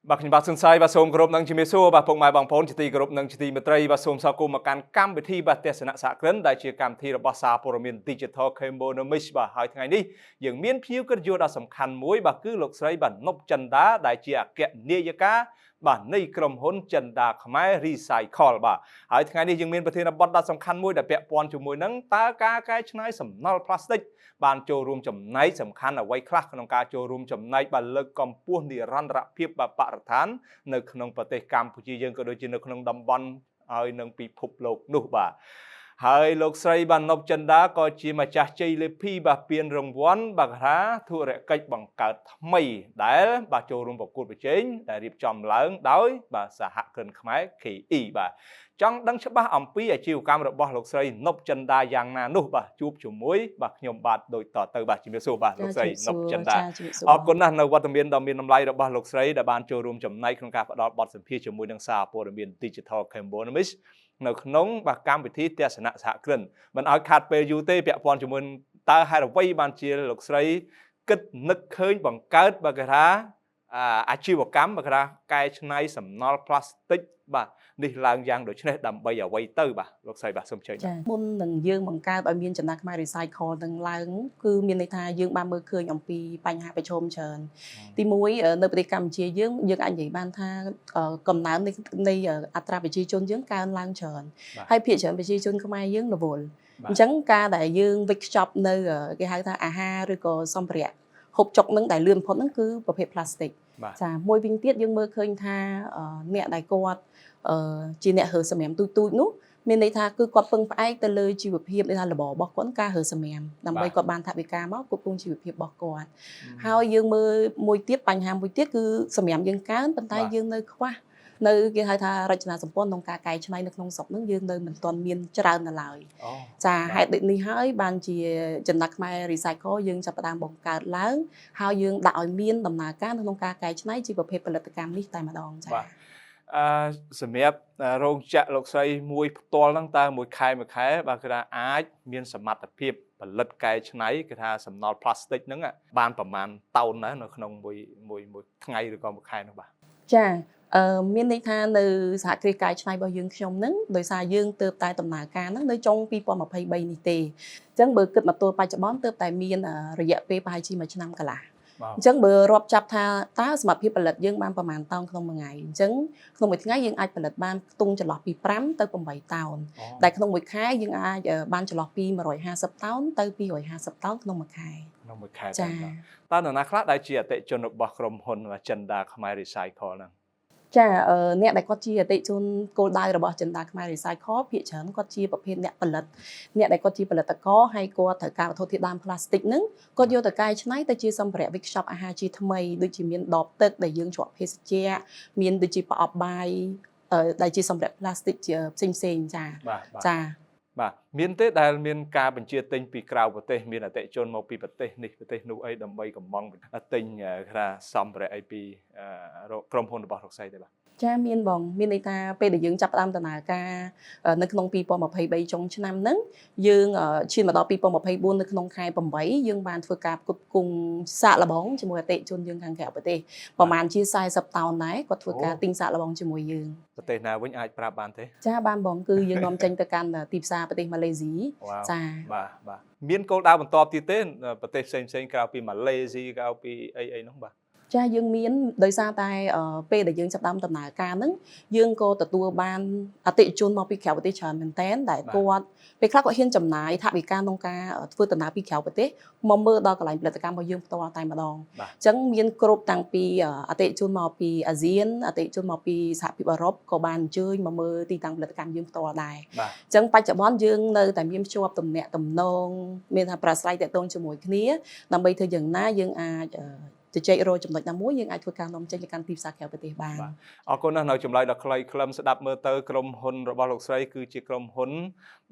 Bà khinh bác sân sai bà xôm gồm nâng chì mê xô bà phong mai bằng phốn chì tì gồm nâng chì tì mê trây bà xôm sao cô mà can cam bì thi bà tè sẵn sạc rấn đại chì cam thi ra bà xa bồ miền digital economics bà hỏi thằng này đi dường miên phiêu kết vô đã sầm khăn muối bà cứ lục sấy bà nốc chân đá đại chì kẹt nia yá cá bà nây krom hôn chân đá khmai recycle bà hỏi thằng này đi dường miên bà thi ra bọt đã sầm khăn muối đã bẹ pon chù muối nâng tá cá cái chân này sầm nol plastic bàn châu rùm chầm náy sầm khăn ở quay khắc trong cá châu rùm chầm náy bà lực cầm buôn đi răn rạ phiếp bà bạ thánនៅក្នុងប្រទេសកម្ពុជាយើងក៏ដូចជានៅក្នុងតំបន់ហើយនឹងពិភពលោកនោះបាទហើយលោកស្រីបាននប់ចិន្តាក៏ជាម្ចាស់ជ័យលាភីបាទពានរង្វាន់បាទថាធុរកិច្ចបង្កើតថ្មីដែលបាទចូលរួមប្រកួតប្រជែងដែលរៀបចំឡើងដោយបាទសហគ្រិនខ្មែរ KE បាទចង់ដឹងច្បាស់អំពីអាជីវកម្មរបស់លោកស្រីនប់ចិន្តាយ៉ាងណានោះបាទជួបជាមួយបាទខ្ញុំបាទដូចតទៅបាទជំរាបសួរបាទលោកស្រីនប់ចិន្តាអរគុណណាស់នៅវត្តមានដ៏មានតម្លៃរបស់លោកស្រីដែលបានចូលរួមចំណែកក្នុងការផ្តល់បទសម្ភាសន៍ជាមួយនឹងសារព័ត៌មាន Digital Economics នៅក្នុងបាទកម្មវិធីទស្សនៈសហគ្រិនមិនឲ្យខាត់ពេលយូរទេពាក់ព័ន្ធជាមួយតើហេតុអ្វីបានជាលោកស្រីគិតនឹកឃើញបង្កើតបាទគេថាអាជីវកម្មបាទគេថាកែច្នៃសំណល់ផ្លាស្ទិកបាទនេះឡើងយ៉ាងដូចនេះដើម្បីអ្វីទៅបាទលោកស្រីបាទសូមជើញចា៎មុននឹងយើងបង្កើតឲ្យមានចំណាក់ខ្មែរ recycle នឹងឡើងគឺមានន័យថាយើងបានមើលឃើញអំពីបញ្ហាប្រឈមច្រើនទី1នៅប្រទេសកម្ពុជាយើងអាចនិយាយបានថាកំណើននៃអត្រាប្រជាជនយើងកើនឡើងច្រើនហើយភាគច្រើនប្រជាជនខ្មែរយើងរវល់អញ្ចឹងការដែលយើងវិចខ្ចប់នៅគេហៅថាអាហារឬក៏សម្ភារៈហូបចុកនឹងដែលលឿនបំផុតហ្នឹងគឺប្រភេទ plastic ចាមួយវិញទៀតយើងមើលឃើញថាអ្នកដែលគាត់ជាអ្នករើសម្រាមទូចនោះមានន័យថាគឺគាត់ពឹងផ្អែកទៅលើជីវភាពនៃថារបបរបស់គាត់ការរើសម្រាមដើម្បីគាត់បានថវិកាមកគ្រប់គ្រងជីវភាពរបស់គាត់ហើយយើងមើលមួយទៀតបញ្ហាមួយទៀតគឺសម្រាមយើងកើនប៉ុន្តែយើងនៅខ្វះនៅគេហៅថារចនាសម្ព័ន្ធក្នុងការកែច្នៃនៅក្នុងស្រុកហ្នឹងយើងនៅមិនទាន់មានច្រើននៅឡើយចាហេតុដូចនេះហើយបានជាចំណាក់ខ្មែរ recycle យើងចាប់ផ្ដើមបង្កើតឡើងហើយយើងដាក់ឲ្យមានដំណើរការក្នុងការកែច្នៃជាប្រភេទផលិតកម្មនេះតែម្ដងចាសម្រាប់រោងចក្រលោកស្រីមួយផ្ទាល់ហ្នឹងតើមួយខែបាទគេថាអាចមានសមត្ថភាពផលិតកែច្នៃគេថាសំណល់ plastic ហ្នឹងបានប្រមាណតោនដែរនៅក្នុងមួយថ្ងៃឬក៏មួយខែនោះបាទចាមានន័យថានៅសហគ្រាសកែច្នៃរបស់យើងខ្ញុំហ្នឹងដោយសារយើងទើបតែដំណើរការហ្នឹងនៅចុង2023នេះទេអញ្ចឹងបើគិតមកទល់បច្ចុប្បន្នទើបតែមានរយៈពេលប្រហែលជា1ឆ្នាំកន្លះអញ្ចឹងបើរាប់ចាប់ថាតើសមត្ថភាពផលិតយើងបានប្រមាណតោនក្នុងមួយថ្ងៃអញ្ចឹងក្នុងមួយថ្ងៃយើងអាចផលិតបានខ្ទង់ចន្លោះពី5ទៅ8តោនតែក្នុងមួយខែយើងអាចបានចន្លោះពី150តោនទៅ250តោនក្នុងមួយខែចា៎តើនរណាខ្លះដែលជាអតិថិជនរបស់ក្រុមហ៊ុនចិន្តាខ្មែរ recycle ហ្នឹងចាអ្នកដែលគាត់ជាអតិថិជនគោលដៅរបស់ចិន្តាខ្មែរ recycle ភាគច្រើនគាត់ជាប្រភេទអ្នកផលិតអ្នកដែលគាត់ជាផលិតករហើយគាត់ត្រូវការវត្ថុធាតុដើមផ្លាស្ទិកហ្នឹងគាត់យកទៅកែច្នៃទៅជាសម្ភារៈវេចខ្ចប់អាហារជាថ្មីដូចជាមានដបទឹកដែលយើងជ្រក់ភេសជ្ជៈមានដូចជាប្រអប់បាយដែលជាសម្ភារៈផ្លាស្ទិកជាផ្សេងចាបាទមានទេដែលមានការបញ្ជាទិញពីក្រៅប្រទេសមានអតិថិជនមកពីប្រទេសនេះប្រទេសនោះអីដើម្បីកំងទិញថាសម្ភារៈអីពីក្រុមហ៊ុនរបស់រកសៃទេបាទចាមានបងមានន័យថាពេលដែលយើងចាប់ផ្ដើមដំណើរការនៅក្នុង2023ចុងឆ្នាំហ្នឹងយើងឈានមកដល់2024នៅក្នុងខែ8យើងបានធ្វើការផ្គត់ផ្គង់សាកល្បងជាមួយអតិថិជនយើងខាងក្រៅប្រទេសប្រហែលជា40តោនដែរគាត់ធ្វើការទិញសាកល្បងជាមួយយើងប្រទេសណាវិញអាចប្រាប់បានទេចាបានបងគឺយើងនាំចេញទៅកាន់ទីផ្សារប្រទេសម៉ាឡេស៊ីចាបាទមានគោលដៅបន្តទៀតទេប្រទេសផ្សេងក្រៅពីម៉ាឡេស៊ីក្រៅពីអីនោះបាទចាយើងមានដោយសារតែពេលដែលយើងចាប់ផ្ដើមដំណើរការហ្នឹងយើងក៏ទទួលបានអតិថិជនមកពីក្រៅប្រទេសច្រើនមែនតើដែលគាត់ពេលខ្លះគាត់ហ៊ានចំណាយថវិកាក្នុងការធ្វើដំណើរពីក្រៅប្រទេសមកមើលដល់កន្លែងផលិតកម្មរបស់យើងផ្ទាល់តែម្ដងអញ្ចឹងមានគ្រប់តាំងពីអតិថិជនមកពីអាស៊ានអតិថិជនមកពីសហភាពអឺរ៉ុបក៏បានអញ្ជើញមកមើលទីតាំងផលិតកម្មយើងផ្ទាល់ដែរអញ្ចឹងបច្ចុប្បន្នយើងនៅតែមានភ្ជាប់ទំនាក់ទំនងមានថាប្រាស្រ័យទាក់ទងជាមួយគ្នាដើម្បីធ្វើយ៉ាងណាយើងអាចជជែករកចំណុចណាមួយយើងអាចធ្វើការនាំចេញទៅកាន់ទីផ្សារក្រៅប្រទេសបានអរគុណណាស់នៅចម្លើយដ៏ខ្លីខ្លឹមស្ដាប់មើលទៅក្រុមហ៊ុនរបស់លោកស្រីគឺជាក្រុមហ៊ុន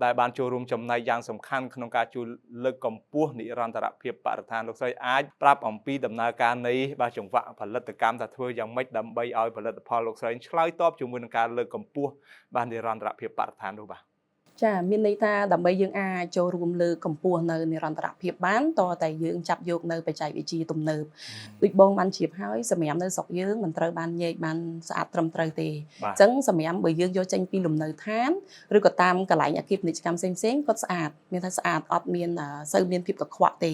ដែលបានចូលរួមចំណែកយ៉ាងសំខាន់ក្នុងការជួយលើកកម្ពស់និរន្តរភាពបរិស្ថានលោកស្រីអាចប្រាប់អំពីដំណើរការនៃចង្វាក់ផលិតកម្មថាធ្វើយ៉ាងម៉េចដើម្បីឲ្យផលិតផលលោកស្រីឆ្លើយតបជាមួយនឹងការលើកកម្ពស់បាននិរន្តរភាពបរិស្ថាននោះបាទ ចាមានន័យថាដើម្បីយើងអាចចូលរួមលើកកម្ពស់នៅនិរន្តរភាពបានតតែយើងចាប់យកនៅបច្ចេកវិទ្យាទំនើបដូចបងបានជ្រាបហើយសម្រាប់នៅស្រុកយើងមិនត្រូវបានញែកបានស្អាតត្រឹមត្រូវទេអញ្ចឹងសម្រាប់បើយើងយកចេញពីលំនៅឋានឬក៏តាមកន្លែងអគារពាណិជ្ជកម្មផ្សេងៗគាត់ស្អាតមានថាស្អាតអត់មានសូវមានភាពកខ្វក់ទេ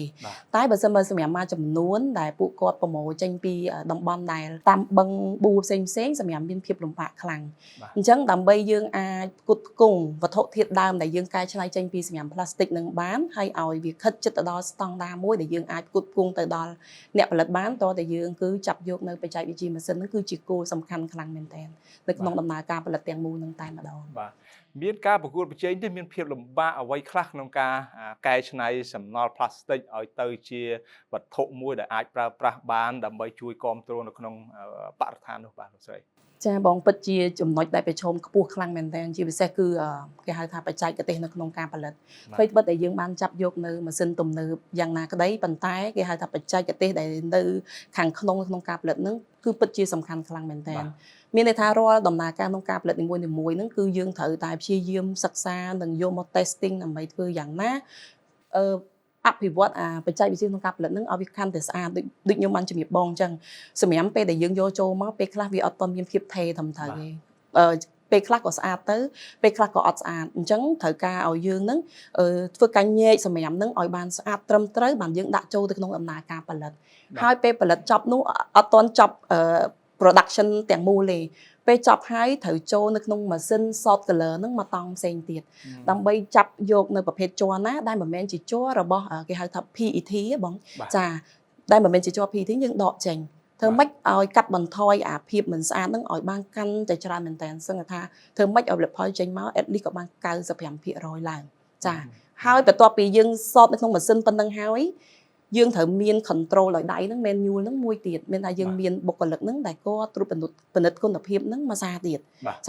តែបើសិនបើសម្រាប់មួយចំនួនដែលពួកគាត់ប្រមូលចេញពីតំបន់ដែលតាមបឹងបួផ្សេងៗសម្រាប់មានភាពលំបាកខ្លាំងអញ្ចឹងដើម្បីយើងអាចផ្គត់ផ្គង់វត្ថុធាតុដើមដែលយើងកែច្នៃចេញពីសម្រាប់ផ្លាស្ទិកនឹងបានហើយឲ្យវាខិតជិតទៅដល់ស្តង់ដារមួយដែលយើងអាចផ្គត់ផ្គង់ទៅដល់អ្នកផលិតបានតតែយើងគឺចាប់យកនៅបច្ចេកវិទ្យាម៉ាស៊ីនហ្នឹងគឺជាគោលសំខាន់ខ្លាំងមែនទែននៅក្នុងដំណើរការផលិតទាំងមូលនឹងតែម្ដងបាទមានការប្រកួតប្រជែងទេមានភាពលំបាកអ្វីខ្លះក្នុងការកែច្នៃសំណល់ផ្លាស្ទិកឲ្យទៅជាវត្ថុមួយដែលអាចប្រើប្រាស់បានដើម្បីជួយគ្រប់គ្រងនៅក្នុងបរិស្ថាននោះបាទលោកស្រីចាបងពិតជាចំណុចដែលប្រឈមខ្ពស់ខ្លាំងមែនទែនជាពិសេសគឺគេហៅថាបច្ចេកទេសនៅក្នុងការផលិតអ្វីត្បិតតែយើងបានចាប់យកនៅម៉ាស៊ីនទំនើបយ៉ាងណាក្តីប៉ុន្តែគេហៅថាបច្ចេកទេសដែលនៅខាងក្នុងការផលិតហ្នឹងគឺពិតជាសំខាន់ខ្លាំងមែនទែនមានន័យថារាល់ដំណើរការក្នុងការផលិតនីមួយៗហ្នឹងគឺយើងត្រូវតែព្យាយាមសិក្សានិងយកមក testing ដើម្បីធ្វើយ៉ាងណាអភិវឌ្ឍបច្ចេកវិទ្យាក្នុងការផលិតហ្នឹងឲ្យវាកាន់តែស្អាតដូចខ្ញុំបានជំរាបបងអញ្ចឹងសម្រាប់ពេលដែលយើងយកចូលមកពេលខ្លះវាអត់ទាន់មានភាពថេរត្រឹមត្រូវទេពេលខ្លះក៏ស្អាតទៅពេលខ្លះក៏អត់ស្អាតអញ្ចឹងត្រូវការឲ្យយើងហ្នឹងធ្វើការញែកសម្រាប់ហ្នឹងឲ្យបានស្អាតត្រឹមត្រូវបានយើងដាក់ចូលទៅក្នុងដំណើរការផលិតហើយពេលផលិតចប់នោះអត់ទាន់ចប់production ទាំងមូលទេពេលចប់ហើយត្រូវចូលនៅក្នុងម៉ាស៊ីន sort color ហ្នឹងមកតង់ផ្សេងទៀតដើម្បីចាប់យកនៅប្រភេទជ័រណាដែលមិនមែនជាជ័ររបស់គេហៅថា PET បងចាដែលមិនមែនជាជ័រ PET យើងដកចេញធ្វើម៉េចឲ្យកាត់បន្ថយអាភាពមិនស្អាតហ្នឹងឲ្យបានកាន់តែច្រើនមែនតើសឹងថាធ្វើម៉េចឲ្យផលិតផលចេញមក at least ក៏បាន 95% ឡើងចាហើយបន្ទាប់ពីយើង sort នៅក្នុងម៉ាស៊ីនប៉ុណ្្នឹងហើយយើងត្រូវមាន control ឲ្យដៃហ្នឹង manual ហ្នឹងមួយទៀតមានថាយើងមានបុគ្គលិកហ្នឹងដែលគាត់ត្រួតពិនិត្យគុណភាពហ្នឹងមួយសារទៀត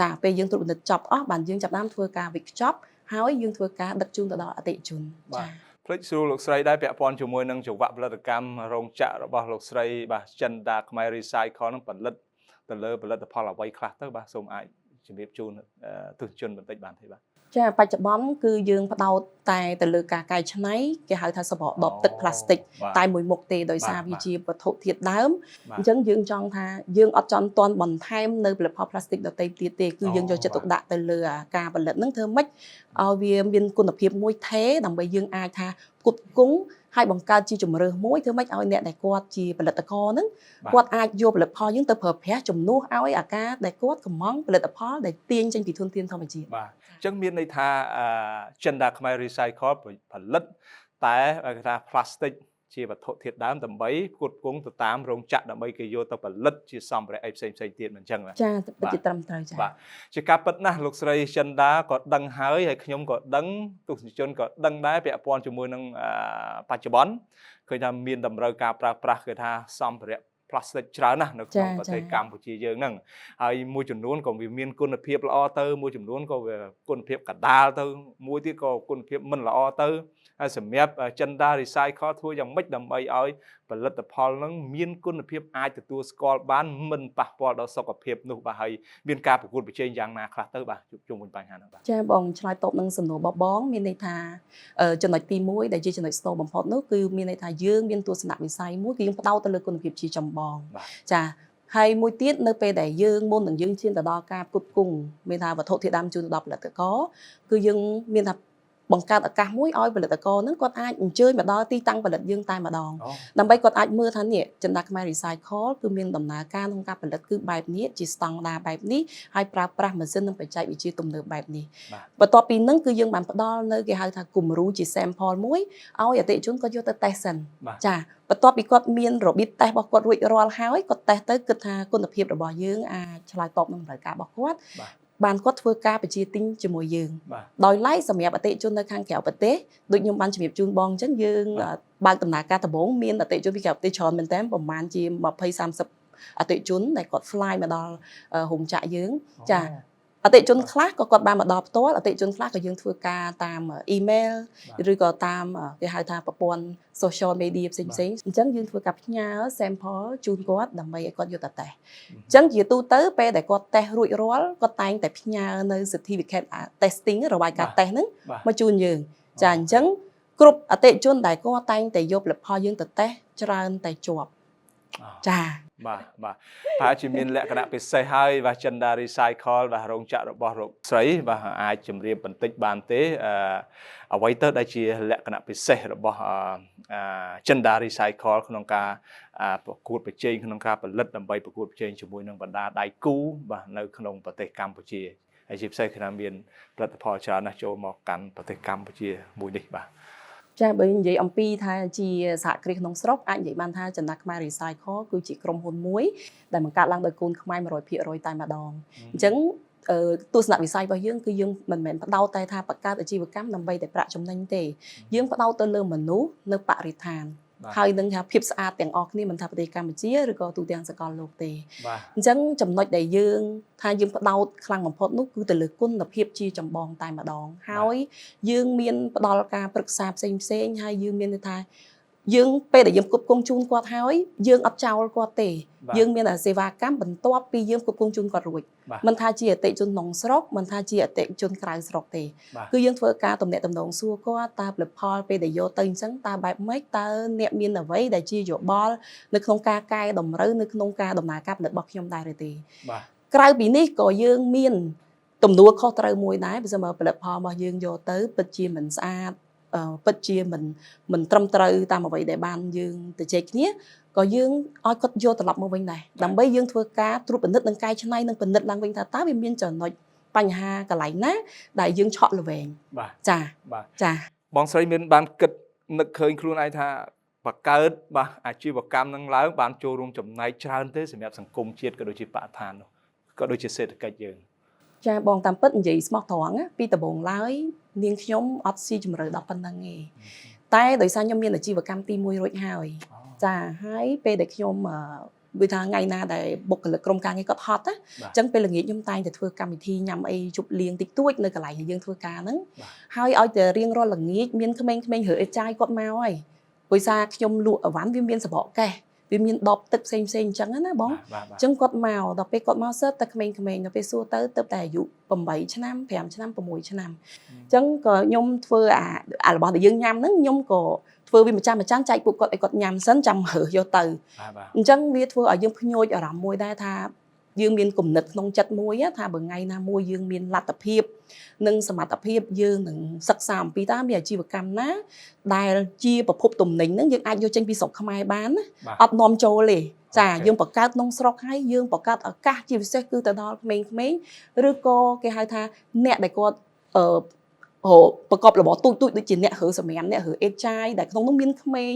ចាពេលយើងត្រួតពិនិត្យចប់អស់បានយើងចាប់ដើមធ្វើការវិកខ្ចប់ហើយយើងធ្វើការដឹកជូនទៅដល់អតិថិជនចាភ្លេចសួរលោកស្រីដែរពាក់ព័ន្ធជាមួយនឹងចង្វាក់ផលិតកម្មរោងចក្ររបស់លោកស្រីបាទចិនដាខ្មែរ Recycle ហ្នឹងផលិតទៅលើផលិតផលអ្វីខ្លះទៅបាទសូមអាចជំរាបជូនទស្សនិកជនបន្តិចបានទេបាទចាបច្ចុប្បន្នគឺយើងផ្ដោតតែទៅលើការកែច្នៃគេហៅថាសម្បកដបទឹកផ្លាស្ទិកតែមួយមុខទេដោយសារវាជាវត្ថុធាតុដើមអញ្ចឹងយើងចង់ថាយើងអត់ចង់តន់បន្ថែមនៅផលិតផលផ្លាស្ទិកដទៃទៀតទេគឺយើងយកចិត្តទុកដាក់ទៅលើការផលិតហ្នឹងធ្វើម៉េចឲ្យវាមានគុណភាពមួយថេរដើម្បីយើងអាចថាផ្គត់ផ្គង់ហើយបង្កើតជាជំរើសមួយធ្វើម៉េចឲ្យអ្នកដែលគាត់ជាផលិតករហ្នឹងគាត់អាចយកផលិតផលយើងទៅប្រើប្រាស់ជំនួសឲ្យអាការដែលគាត់កំងផលិតផលដែលទាញចេញពីធនធានធម្មជាតិបាទអញ្ចឹងមានន័យថាចិនដាខ្មែរ Recycle ផលិតតែគេថា plastic ជាវត្ថុធាតុដើមដើម្បីផ្គត់ផ្គង់ទៅតាមរោងចក្រដើម្បីគេយកទៅផលិតជាសម្ភារៈផ្សេងទៀតមិនអញ្ចឹងចាពិតជាត្រឹមត្រូវចាបាទជាការពិតណាស់លោកស្រីចិនដាក៏ដឹងហើយខ្ញុំក៏ដឹងទស្សនិកជនក៏ដឹងដែរពាក់ព័ន្ធជាមួយនឹងបច្ចុប្បន្នឃើញថាមានតម្រូវការប្រើប្រាស់គេថាសម្ភារៈplastic ច្រើនណាស់នៅក្នុងប្រទេសកម្ពុជាយើងហ្នឹងហើយមួយចំនួនក៏វាមានគុណភាពល្អទៅមួយចំនួនក៏វាគុណភាពកណ្ដាលទៅមួយទៀតក៏គុណភាពមិនល្អទៅហើយសម្រាប់ចិនដា Recycle ធ្វើយ៉ាងម៉េចដើម្បីឲ្យផលិតផលហ្នឹងមានគុណភាពអាចទទួលស្គាល់បានមិនប៉ះពាល់ដល់សុខភាពនោះបាទហើយមានការប្រកួតប្រជែងយ៉ាងណាខ្លះទៅបាទជួបជុំវិញបញ្ហាហ្នឹងបាទចាបងឆ្លើយតបនឹងសំណួរបងមានន័យថាចំណុចទី1ដែលជាចំណុចស្នូលបំផុតនោះគឺមានន័យថាយើងមានទស្សនវិស័យមួយគឺយើងផ្ដោតទៅលើគុណភាពជាចម្បងចាហើយមួយទៀតនៅពេលដែលយើងមុននឹងយើងឈានទៅដល់ការផ្គត់ផ្គង់មានថាវត្ថុធាតុដើមជូនដល់ផលិតករគឺយើងមានថាបង្កើតឱកាសមួយឲ្យផលិតករហ្នឹងគាត់អាចអញ្ជើញមកដល់ទីតាំងផលិតយើងតែម្ដងដើម្បីគាត់អាចមើលថានេះចិនដាខ្មែរ Recycle គឺមានដំណើរការក្នុងការផលិតគឺបែបនេះជាស្តង់ដារបែបនេះហើយប្រើប្រាស់ម៉ាស៊ីននិងបច្ចេកវិទ្យាទំនើបបែបនេះបន្ទាប់ពីហ្នឹងគឺយើងបានផ្ដល់នៅគេហៅថាគំរូជា sample មួយឲ្យអតិថិជនគាត់យកទៅ test សិនចាបន្ទាប់ពីគាត់មានរបៀប test របស់គាត់រួចរាល់ហើយគាត់ test ទៅគិតថាគុណភាពរបស់យើងអាចឆ្លើយតបនឹងតម្រូវការរបស់គាត់បានគាត់ធ្វើការបញ្ជាទិញជាមួយយើងដោយឡែកសម្រាប់អតិថិជននៅខាងក្រៅប្រទេសដូចខ្ញុំបានជំរាបជូនបងអញ្ចឹងយើងបើកដំណើរការដំបូងមានអតិថិជនពីក្រៅប្រទេសច្រើនមែនតើប្រហែលជា20-30អតិថិជនដែលគាត់ fly មកដល់រោងចក្រយើងចា អតិជនខ្លះក៏គាត់បានមកដល់ផ្ទាល់អតិជនខ្លះក៏យើងធ្វើការតាមអ៊ីមែលឬក៏តាមគេហៅថាប្រព័ន្ធ social media ផ្សេងៗអញ្ចឹងយើងធ្វើការផ្ញើ sample ជូនគាត់ដើម្បីឲ្យគាត់យកទៅតេស្តអញ្ចឹងជាទូទៅពេលដែលគាត់តេស្តរួចរាល់គាត់តែងតែផ្ញើនៅ certificate testing របាយការណ៍តេស្តហ្នឹងមកជូនយើងចាអញ្ចឹងគ្រប់អតិជនដែលគាត់តែងតែយកផលិតផលយើងទៅតេស្តច្រើនតែជាប់ចា បាទហើយជាមានលក្ខណៈពិសេសហើយបាទ Gender Recycle បាទរោងចក្ររបស់លោកស្រីបាទអាចជម្រាបបន្តិចបានទេអ្វីទៅដែលជាលក្ខណៈពិសេសរបស់Gender Recycle ក្នុងការប្រកួតប្រជែងក្នុងការផលិតដើម្បីប្រកួតប្រជែងជាមួយនឹងបណ្ដាដៃគូបាទនៅក្នុងប្រទេសកម្ពុជាហើយជាពិសេសគឺមានផលិតផលច្រើនណាស់ចូលមកកាន់ប្រទេសកម្ពុជាមួយនេះបាទចាបើនិយាយអំពីថាជាសហគ្រាសក្នុងស្រុកអាចនិយាយបានថាចំណាក់ខ្មែរ Recycle គឺជាក្រុមហ៊ុនមួយដែលបង្កើតឡើងដោយកូនខ្មែរ 100% តែម្ដងអញ្ចឹងទស្សនវិស័យរបស់យើងគឺយើងមិនមែនផ្ដោតតែថាបង្កើតអាជីវកម្មដើម្បីតែប្រាក់ចំណេញទេយើងផ្ដោតទៅលើមនុស្សនៅបរិស្ថានហើយនឹងថាភាពស្អាតទាំងអស់គ្នាមិនថាប្រទេសកម្ពុជាឬក៏ទូទាំងសកលលោកទេអញ្ចឹងចំណុចដែលយើងថាយើងផ្ដោតខ្លាំងបំផុតនោះគឺទៅលើគុណភាពជាចម្បងតែម្ដងហើយយើងមានផ្ដល់ការប្រឹក្សាផ្សេងហើយយើងមានថាយើងពេលដែលយើងគ្រប់គ្រងជូនគាត់ហើយយើងអត់ចោលគាត់ទេយើងមានសេវាកម្មបន្ទាប់ពីយើងគ្រប់គ្រងជូនគាត់រួចមិនថាជាអតិជនក្នុងស្រុកមិនថាជាអតិជនក្រៅស្រុកទេគឺយើងធ្វើការទំនាក់ទំនងសួរគាត់តើផលិតផលពេលដែលយកទៅអញ្ចឹងតើបែបម៉េចតើអ្នកមានអ្វីដែលជាយោបល់នៅក្នុងការកែតម្រូវនៅក្នុងការដំណើរការផលិតរបស់ខ្ញុំដែរទេក្រៅពីនេះក៏យើងមានទំនួលខុសត្រូវមួយដែរបើមិនផលិតផលរបស់យើងយកទៅពិតជាមិនស្អាតពិតជាមិនត្រឹមត្រូវតាមអ្វីដែលបានយើងទៅជែកគ្នាក៏យើងឲ្យគាត់យកត្រឡប់មកវិញដែរដើម្បីយើងធ្វើការត្រួតពិនិត្យនិងកែច្នៃនិងពិនិត្យឡើងវិញថាតើវាមានចំណុចបញ្ហាកន្លែងណាដែលយើងឆក់ល្វែងចាបងស្រីមានបានគិតនឹកឃើញខ្លួនឯងថាបង្កើតបាទអាជីវកម្មនឹងឡើងបានចូលរួមចំណែកច្រើនទេសម្រាប់សង្គមជាតិក៏ដូចជាបរិស្ថាននោះក៏ដូចជាសេដ្ឋកិច្ចយើងចាបងតាមពិតនិយាយស្មោះត្រង់ពីដំបូងឡើយនាងខ្ញុំអត់ស៊ីជម្រៅដល់ប៉ុណ្្នឹងទេតែដោយសារខ្ញុំមានអាជីវកម្មទី1រួចហើយចាហើយពេលដែលខ្ញុំវាថាថ្ងៃណាដែលបុគ្គលិកក្រុមការងារគាត់ហត់ណាអញ្ចឹងពេលល្ងាចខ្ញុំតែងតែធ្វើកម្មវិធីញ៉ាំអីជប់លៀងតិចតួចនៅកន្លែងដែលយើងធ្វើការហ្នឹងហើយឲ្យតែរៀងរាល់ល្ងាចមានក្មេងៗរើអេចាយគាត់មកហើយព្រោះសារខ្ញុំលក់អីវ៉ាន់វាមានសបកកេះវាមានដបទឹកផ្សេងអញ្ចឹងណាបងអញ្ចឹងគាត់មកដល់ពេលគាត់មកសើបតែក្មេងៗដល់ពេលសួរទៅតែអាយុ8ឆ្នាំ5ឆ្នាំ6ឆ្នាំអញ្ចឹងក៏ខ្ញុំធ្វើអារបស់ដែលយើងញ៉ាំហ្នឹងខ្ញុំក៏ធ្វើវាម្ចាស់ចែកពួកគាត់ឲ្យគាត់ញ៉ាំសិនចាំរើសយកទៅអញ្ចឹងវាធ្វើឲ្យយើងភ្ញួចអារម្មណ៍មួយដែរថាយើងមានគំនិតក្នុងចិត្តមួយថាបើថ្ងៃណាមួយយើងមានលទ្ធភាពនិងសមត្ថភាពយើងនឹងសិក្សាអំពីតើមានអាជីវកម្មណាដែលជាប្រភពទំនិញហ្នឹងយើងអាចយកចេញពីស្រុកខ្មែរបានណាអត់នាំចូលទេចាយើងបង្កើតក្នុងស្រុកហើយយើងបង្កើតឱកាសជាពិសេសគឺទៅដល់ក្មេងៗឬក៏គេហៅថាអ្នកដែលគាត់ប្រកបរបរទូចដូចជាអ្នករើសម្រាមអ្នករើអេតចាយដែលក្នុងនោះមានក្មេង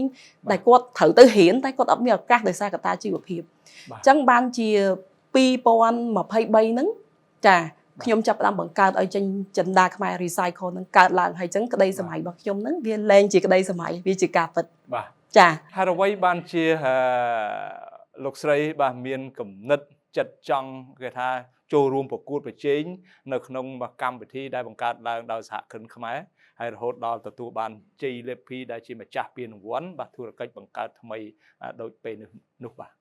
ដែលគាត់ត្រូវទៅរៀនតែគាត់អត់មានឱកាសដោយសារកត្តាជីវភាពអញ្ចឹងបានជា2023ហ្នឹងចាខ្ញុំចាប់ផ្ដើមបង្កើតឲ្យចេញចិនដាខ្មែរ Recycle នឹងកើតឡើងហើយអញ្ចឹងក្តីសម័យរបស់ខ្ញុំហ្នឹងវាលែងជាក្តីសម័យវាជាការពិតបាទចាហើយអ្វីបានជាលោកស្រីបាទមានគំនិតចិត្តចង់គេថាចូលរួមប្រកួតប្រជែងនៅក្នុងកម្មវិធីដែលបង្កើតឡើងដោយសហគ្រិនខ្មែរហើយរហូតដល់ទទួលបានជ័យលាភីដែលជាម្ចាស់ពានរង្វាន់បាទធុរកិច្ចបង្កើតថ្មីដូចពេលនោះបាទ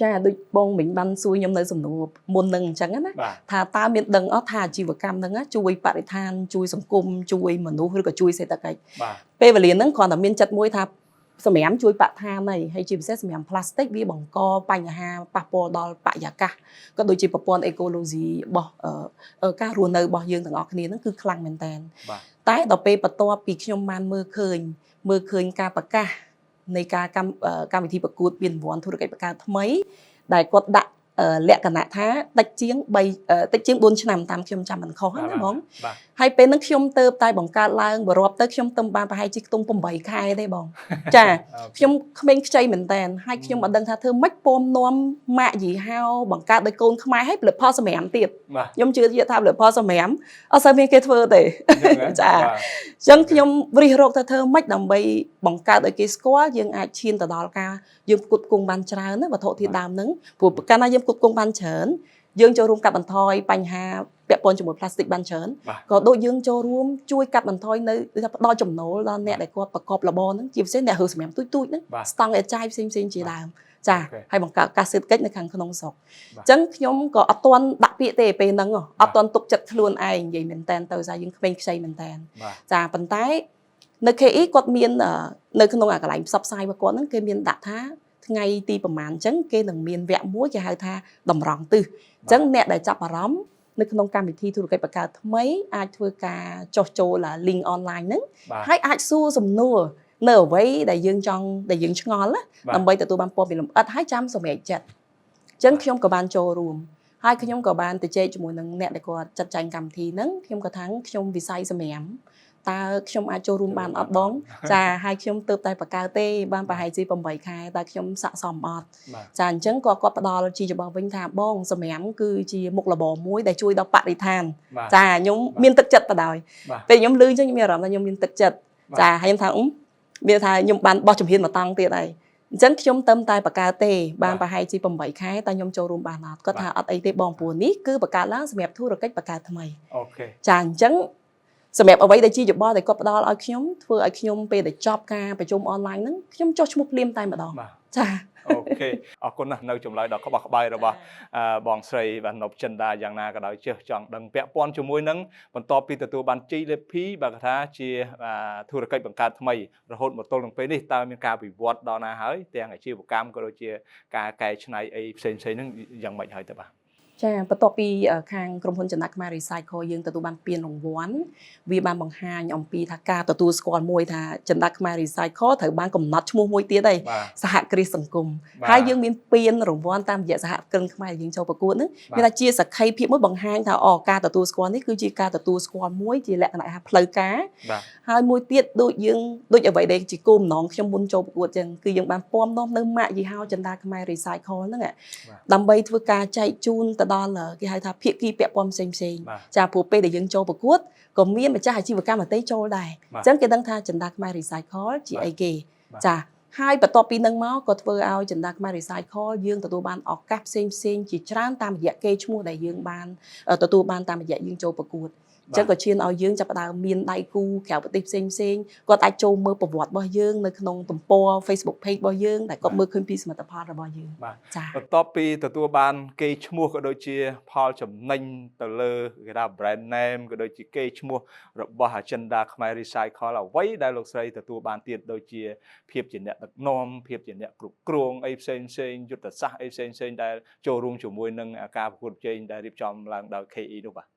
ចាដូចបងមិញបានសួរខ្ញុំនៅសំណួរមុននឹងអញ្ចឹងណាថាតើមានដឹងអត់ថាអាជីវកម្មហ្នឹងជួយបរិស្ថានជួយសង្គមជួយមនុស្សឬក៏ជួយសេដ្ឋកិច្ចពេលវេលាហ្នឹងគ្រាន់តែមានចិត្តមួយថាសម្រាមជួយបរិស្ថានហើយជាពិសេសសម្រាមផ្លាស្ទិកវាបង្កបញ្ហាប៉ះពាល់ដល់បរិយាកាសក៏ដូចជាប្រព័ន្ធអេកូឡូស៊ីរបស់ការរស់នៅរបស់យើងទាំងអស់គ្នាហ្នឹងគឺខ្លាំងមែនតើតែដល់ពេលបន្ទាប់ពីខ្ញុំបានមើលឃើញការប្រកាសនៃការកម្មវិធីប្រកួតពានរង្វាន់ធុរកិច្ចបង្កើតថ្មីដែលគាត់ដាក់លក្ខណៈថាតិចជាង4ឆ្នាំតាមខ្ញុំចាំមិនខុសណាបងហើយពេលហ្នឹងខ្ញុំទៅតែបង្កើតឡើងបរាប់ទៅខ្ញុំទៅបានប្រហែលជាខ្ទង់8ខែទេបងចាខ្ញុំក្មេងខ្ចីមែនតើហើយខ្ញុំអត់ដឹងថាធ្វើម៉េចពំនាំម៉ាកយីហោបង្កើតដោយកូនខ្មែរឲ្យផលិតផលសម្រាមទៀតខ្ញុំជឿជាក់ថាផលិតផលសម្រាមអត់សូវមានគេធ្វើទេចាអញ្ចឹងខ្ញុំរិះរកទៅធ្វើម៉េចដើម្បីបង្កើតឲ្យគេស្គាល់យើងអាចឈានទៅដល់ការយើងផ្គត់ផ្គង់បានច្រើនណាវត្ថុធាតុដើមហ្នឹងព្រោះកាលណាយើងផ្គត់ផ្គង់បានច្រើន យើងចូលរួមកាត់បន្ថយបញ្ហាពាក់ព័ន្ធជាមួយ plastic បានច្រើនក៏ដូចយើងចូលរួមជួយកាត់បន្ថយនៅផ្ដល់ចំណូលដល់អ្នកដែលគាត់ប្រកបរបរហ្នឹងជាពិសេសអ្នករកសម្រាប់ទូចៗហ្នឹងស្តង់អេចាយផ្សេងជាដើមចាហើយបង្កើតការសេដ្ឋកិច្ចនៅខាងក្នុងស្រុកអញ្ចឹងខ្ញុំក៏អត់ទាន់ដាក់ពាក្យទេពេលហ្នឹងអត់ទាន់ទុកចិត្តខ្លួនឯងនិយាយមែនតើទៅសារយើងក្មេងខ្ចីមែនតើចាប៉ុន្តែនៅ KE គាត់មាននៅក្នុងកន្លែងផ្សព្វផ្សាយរបស់គាត់ហ្នឹងគេមានដាក់ថាថ្ងៃទីប្រហែលអញ្ចឹងគេនឹងមានវគ្គមួយគេហៅថាតម្រង់ទិសអញ្ចឹងអ្នកដែលចាប់អារម្មណ៍នៅក្នុងកម្មវិធីធុរកិច្ចបង្កើតថ្មីអាចធ្វើការចុះចូល link online ហ្នឹងហើយអាចសួរសំណួរនៅអ្វីដែលយើងចង់ដែលយើងឆ្ងល់ណាដើម្បីទទួលបានព័ត៌មានលម្អិតហើយចាំសម្រេចចិត្តអញ្ចឹងខ្ញុំក៏បានចូលរួមហើយខ្ញុំក៏បានទៅជែកជាមួយនឹងអ្នកដែលគាត់ចាត់ចែងកម្មវិធីហ្នឹងខ្ញុំក៏ថាខ្ញុំវិស័យសម្រាប់តើខ្ញុំអាចចូលរួមបានអត់បងចាហើយខ្ញុំទៅតែបកកើតទេបានប្រហែលជា8ខែតែខ្ញុំស័ក្តិសមអត់ចាអញ្ចឹងគាត់ផ្ដល់ជាច្បាស់វិញថាបងសម្រាប់គឺជាមុខរបរមួយដែលជួយដល់បរិស្ថានចាខ្ញុំមានទឹកចិត្តទៅដល់ពេលខ្ញុំលឺអញ្ចឹងខ្ញុំមានអារម្មណ៍ថាខ្ញុំមានទឹកចិត្តចាហើយខ្ញុំថាមានថាខ្ញុំបានបោះជំហានមកតង់ទៀតហើយអញ្ចឹងខ្ញុំទៅតែបកកើតទេបានប្រហែលជា8ខែតែខ្ញុំចូលរួមបានអត់គាត់ថាអត់អីទេបងព្រោះនេះគឺបកកើតឡើងសម្រាប់ធុរកិច្ចបកកើតថ្មីអូខេចាអញ្ចឹងសម្រាប់អ្វីដែលជាយោបល់ដែលគាត់ផ្ដល់ឲ្យខ្ញុំធ្វើឲ្យខ្ញុំពេលដែលចប់ការប្រជុំអនឡាញហ្នឹងខ្ញុំចុះឈ្មោះភ្លាមតែម្ដងចាអូខេអរគុណណាស់នៅចម្លើយដ៏ក្បោះក្បាយរបស់បងស្រីបាទនប់ចិន្តាយ៉ាងណាក៏ដោយចេះចង់ដឹងពាក់ព័ន្ធជាមួយនឹងបន្ទាប់ពីទទួលបានជ័យលាភីបាទថាជាធុរកិច្ចបង្កើតថ្មីរហូតមកទល់នឹងពេលនេះតើមានការវិវត្តដល់ណាហើយទាំងអាជីវកម្មក៏ដូចជាការកែច្នៃអីផ្សេងៗហ្នឹងយ៉ាងម៉េចហើយទៅបាទចាបន្ទាប់ពីខាងក្រុមហ៊ុនចំណាក់ខ្មែរ Recycle យើងទទួលបានពានរង្វាន់វាបានបង្ហាញអំពីថាការទទួលស្គាល់មួយថាចំណាក់ខ្មែរ Recycle ត្រូវបានកំណត់ឈ្មោះមួយទៀតហើយសហគ្រាសសង្គមហើយយើងមានពានរង្វាន់តាមរយៈសហគ្រិនខ្មែរយើងចូលប្រកួតហ្នឹងមានថាជាសក្ខីភាពមួយបង្ហាញថាការទទួលស្គាល់នេះគឺជាការទទួលស្គាល់មួយជាលក្ខណៈផ្លូវការហើយមួយទៀតដូចអ្វីដែលជាគោលបំណងខ្ញុំមុនចូលប្រកួតចឹងគឺយើងបានពំនាំនៅម៉ាកយីហោចំណាក់ខ្មែរ Recycle ហ្នឹងដើម្បីធ្វើការចែកជូនទៅដល់គេហៅថាភាគីពាក់ព័ន្ធផ្សេងចាព្រោះពេលដែលយើងចូលប្រកួតក៏មានម្ចាស់អាជីវកម្មដទៃចូលដែរអញ្ចឹងគេដឹងថាចំណាក់ខ្មែរ Recycle ជាអីគេចាហើយបន្ទាប់ពីនឹងមកក៏ធ្វើឲ្យចំណាក់ខ្មែរ Recycle យើងទទួលបានឱកាសផ្សេងជាច្រើនតាមរយៈគេឈ្មោះដែលយើងបានទទួលបានតាមរយៈយើងចូលប្រកួតអញ្ចឹងក៏ឈានឲ្យយើងចាប់ផ្ដើមមានដៃគូក្រៅប្រទេសផ្សេងគាត់អាចចូលមើលប្រវត្តិរបស់យើងនៅក្នុងទំព័រ Facebook Page របស់យើងដែលគាត់មើលឃើញពីសមិទ្ធផលរបស់យើងចាបន្ទាប់ពីទទួលបានគេឈ្មោះក៏ដូចជាផលចំណេញទៅលើគេថា brand name ក៏ដូចជាគេឈ្មោះរបស់ Agenda ខ្មែរ Recycle អ្វីដែលលោកស្រីទទួលបានទៀតដូចជាភាពជាអ្នកដឹកនាំភាពជាអ្នកគ្រប់គ្រងអីផ្សេងយុទ្ធសាស្ត្រអីផ្សេងដែលចូលរួមជាមួយនឹងការប្រកួតប្រជែងដែលរៀបចំឡើងដោយ KE នោះបាទ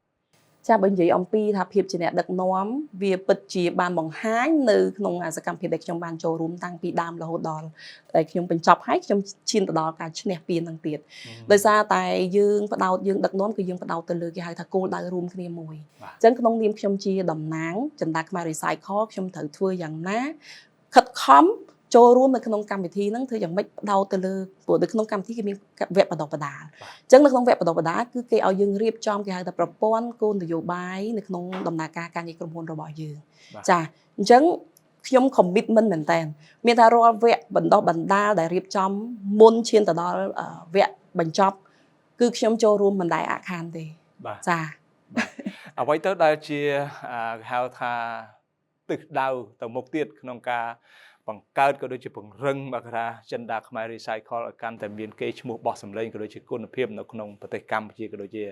ចាបើនិយាយអំពីថាភាពជាអ្នកដឹកនាំវាពិតជាបានបង្ហាញនៅក្នុងសកម្មភាពដែលខ្ញុំបានចូលរួមតាំងពីដើមរហូតដល់តែខ្ញុំបញ្ចប់ហើយខ្ញុំឈានទៅដល់ការឈ្នះពាននឹងទៀតដោយសារតែយើងផ្ដោតយើងដឹកនាំគឺយើងផ្ដោតទៅលើគេហៅថាគោលដៅរួមគ្នាមួយអញ្ចឹងក្នុងនាមខ្ញុំជាតំណាងចំណាក់ខ្មែរ Recycle ខ្ញុំត្រូវធ្វើយ៉ាងណាខិតខំចូលរួមនៅក្នុងកម្មវិធីហ្នឹងធ្វើយ៉ាងម៉េចផ្ដោតទៅលើព្រោះនៅក្នុងកម្មវិធីគេមានវគ្គបណ្ដុះបណ្ដាលអញ្ចឹងនៅក្នុងវគ្គបណ្ដុះបណ្ដាលគឺគេឲ្យយើងរៀបចំគេហៅថាប្រព័ន្ធគោលនយោបាយនៅក្នុងដំណើរការងារក្រុមហ៊ុនរបស់យើងចាអញ្ចឹងខ្ញុំ commitment មែនតើមានថារាល់វគ្គបណ្ដុះបណ្ដាលដែលរៀបចំមុនឈានទៅដល់វគ្គបញ្ចប់គឺខ្ញុំចូលរួមមិនដែលអាក់ខានទេចាអ្វីទៅដែលជាហៅថាទិសដៅទៅមុខទៀតក្នុងការបង្កើតក៏ដូចជាពង្រឹងមកថាចិនដាខ្មែរ Recycle ឲ្យកាន់តែមានគេឈ្មោះបោះសម្លេងក៏ដូចជាគុណភាពនៅក្នុងប្រទេសកម្ពុជាក៏ដូចជា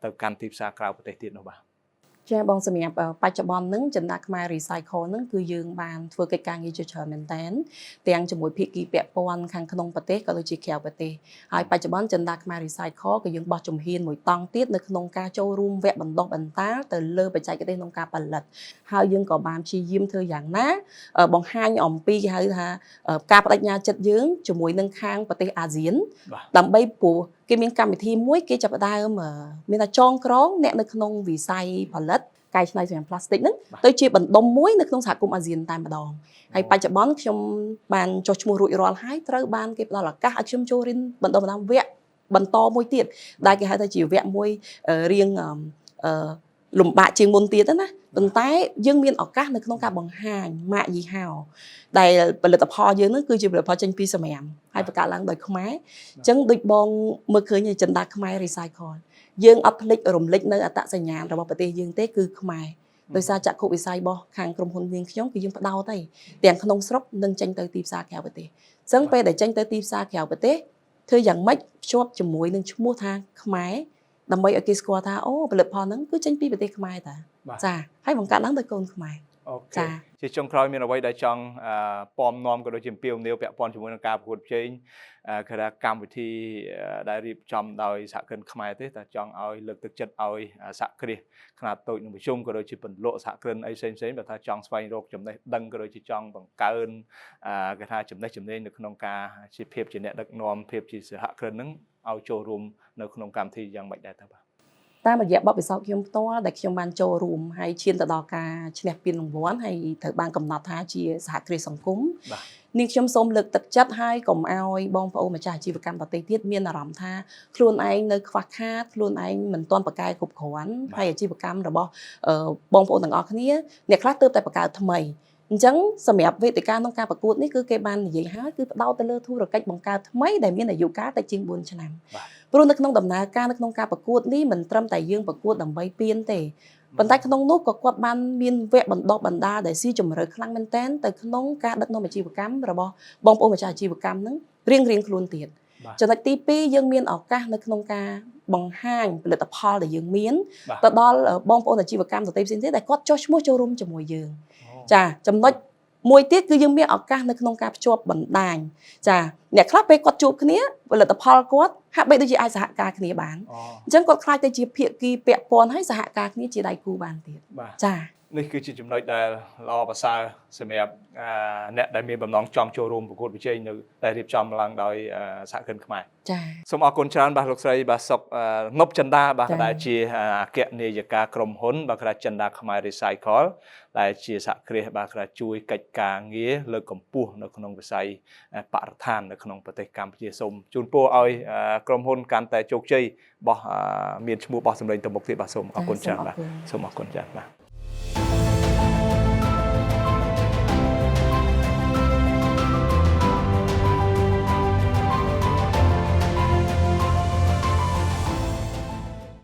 ទៅកាន់ទីផ្សារក្រៅប្រទេសទៀតនោះបាទចាបងសម្រាប់បច្ចុប្បន្នហ្នឹងចំណាក់ខ្មែរ Recycle ហ្នឹងគឺយើងបានធ្វើកិច្ចការងារជាច្រើនមែនតើទាំងជាមួយភាគីពាក់ព័ន្ធខាងក្នុងប្រទេសក៏ដូចជាក្រៅប្រទេសហើយបច្ចុប្បន្នចំណាក់ខ្មែរ Recycle ក៏យើងបោះជំហានមួយតង់ទៀតនៅក្នុងការចូលរួមវគ្គបណ្ដុះបណ្ដាលទៅលើបច្ចេកទេសក្នុងការផលិតហើយយើងក៏បានព្យាយាមធ្វើយ៉ាងណាបង្ហាញអំពីគេហៅថាការបដិញ្ញាចិត្តយើងជាមួយនឹងខាងប្រទេសអាស៊ានដើម្បីព្រោះគេមានកម្មវិធីមួយគេចាប់ផ្ដើមមានថាចងក្រងអ្នកនៅក្នុងវិស័យផលិតកែច្នៃសម្រាប់ plastic ហ្នឹងទៅជាបណ្ដុំមួយនៅក្នុងសហគមន៍អាស៊ានតែម្ដងហើយបច្ចុប្បន្នខ្ញុំបានចុះឈ្មោះរួចរាល់ហើយត្រូវបានគេផ្ដល់ឱកាសឲ្យខ្ញុំចូលរៀនបណ្ដុំបណ្ដាលវគ្គបន្តមួយទៀតដែលគេហៅថាជាវគ្គមួយរៀងលំបាកជាងមុនទៀតណា ប៉ុន្តែយើងមានឱកាសនៅក្នុងការបង្ហាញម៉ាកយីហោដែលផលិតផលយើងហ្នឹងគឺជាផលិតផលចេញពីសំរាមហើយបង្កើតឡើងដោយខ្មែរអញ្ចឹងដូចបងមើលឃើញចិន្តាខ្មែរ recycle យើងអត់ភ្លេចរំលេចនៅអត្តសញ្ញាណរបស់ប្រទេសយើងទេគឺខ្មែរដោយសារចក្ខុវិស័យរបស់ខាងក្រុមហ៊ុនយើងខ្ញុំគឺយើងផ្ដោតទេទាំងក្នុងស្រុកនិងចេញទៅទីផ្សារក្រៅប្រទេសអញ្ចឹងពេលដែលចេញទៅទីផ្សារក្រៅប្រទេសធ្វើយ៉ាងម៉េចភ្ជាប់ជាមួយនឹងឈ្មោះថាខ្មែរដើម្បីឲ្យគេស្គាល់ថាអូផលិតផលហ្នឹងគឺចេញពីប្រទេសខ្មែរតាចាហើយបង្កើតឡើងដោយកូនខ្មែរ អូខេជាចុងក្រោយមានអ្វីដែលចង់ពំនាំក៏ដូចជាអំពាវនាវពាក់ព័ន្ធជាមួយនឹងការប្រកួតប្រជែងគេថាកម្មវិធីដែលរៀបចំដោយសហគ្រិនខ្មែរទេតែចង់ឲ្យលើកទឹកចិត្តឲ្យសហគ្រាសខ្នាតតូចនិងមធ្យមក៏ដូចជាពលរដ្ឋសហគ្រិនអីផ្សេងៗបើថាចង់ស្វែងរកចំណេះដឹងក៏ដូចជាចង់បង្កើនគេថាចំណេះចំណេញនៅក្នុងការជាភាពជាអ្នកដឹកនាំភាពជាសហគ្រិនហ្នឹងឲ្យចូលរួមនៅក្នុងកម្មវិធីយ៉ាងម៉េចដែរតើបាទតាមរយៈបទពិសោធន៍ខ្ញុំផ្ទាល់ដែលខ្ញុំបានចូលរួមហើយឈានទៅដល់ការឈ្នះពានរង្វាន់ហើយត្រូវបានកំណត់ថាជាសហគ្រាសសង្គមនាងខ្ញុំសូមលើកទឹកចិត្តហើយកុំឲ្យបងប្អូនម្ចាស់អាជីវកម្មដទៃទៀតមានអារម្មណ៍ថាខ្លួនឯងនៅខ្វះខាតខ្លួនឯងមិនទាន់បកកែគ្រប់គ្រាន់ហើយអាជីវកម្មរបស់បងប្អូនទាំងអស់គ្នាអ្នកខ្លះទើបតែបង្កើតថ្មីអញ្ចឹងសម្រាប់វេទិកាក្នុងការប្រកួតនេះគឺគេបាននិយាយហើយគឺផ្ដោតទៅលើធុរកិច្ចបង្កើតថ្មីដែលមានអាយុកាលតែជាង4ឆ្នាំព្រោះនៅក្នុងដំណើរការនៅក្នុងការប្រកួតនេះមិនត្រឹមតែយើងប្រកួតដើម្បីពានទេប៉ុន្តែក្នុងនោះក៏គាត់បានមានវគ្គបណ្ដុះបណ្ដាលដែលស៊ីជម្រៅខ្លាំងមែនទែនទៅក្នុងការដឹកនាំអាជីវកម្មរបស់បងប្អូនម្ចាស់អាជីវកម្មហ្នឹងរៀងខ្លួនទៀតចំណុចទី2យើងមានឱកាសនៅក្នុងការបង្ហាញផលិតផលដែលយើងមានទៅដល់បងប្អូនអាជីវកម្មដទៃផ្សេងទៀតដែលគាត់ចុះឈ្មោះចូលរួមជាមួយយើងចាចំណុចមួយទៀតគឺយើងមានឱកាសនៅក្នុងការភ្ជាប់បណ្ដាញចាអ្នកខ្លះពេលគាត់ជួបគ្នាផលិតផលគាត់ហាក់បីដូចជាអាចសហការគ្នាបានអញ្ចឹងគាត់ខ្លាចទៅជាភាគីពាក់ព័ន្ធហើយសហការគ្នាជាដៃគូបានទៀតចានេះគឺជាចំណុចដែលល្អប្រសើរសម្រាប់អ្នកដែលមានបំណងចង់ចូលរួមប្រកួតប្រជែងនៅដែលរៀបចំឡើងដោយសហគ្រិនខ្មែរចាសូមអរគុណច្រើនបាទលោកស្រីបាទសុកនប់ចិន្តាបាទដែលជាអគ្គនាយិកាក្រុមហ៊ុនបាទក្រៅចិន្តាខ្មែរ Recycle ដែលជាសហគ្រាសបាទក្រៅជួយកិច្ចការងារលើកកម្ពស់នៅក្នុងវិស័យបរិស្ថាននៅក្នុងប្រទេសកម្ពុជាសូមជូនពរឲ្យក្រុមហ៊ុនកាន់តែជោគជ័យបោះមានឈ្មោះបោះសម្លេងទៅមុខទៀតបាទសូមអរគុណច្រើនបាទសូមអរគុណច្រើនបាទ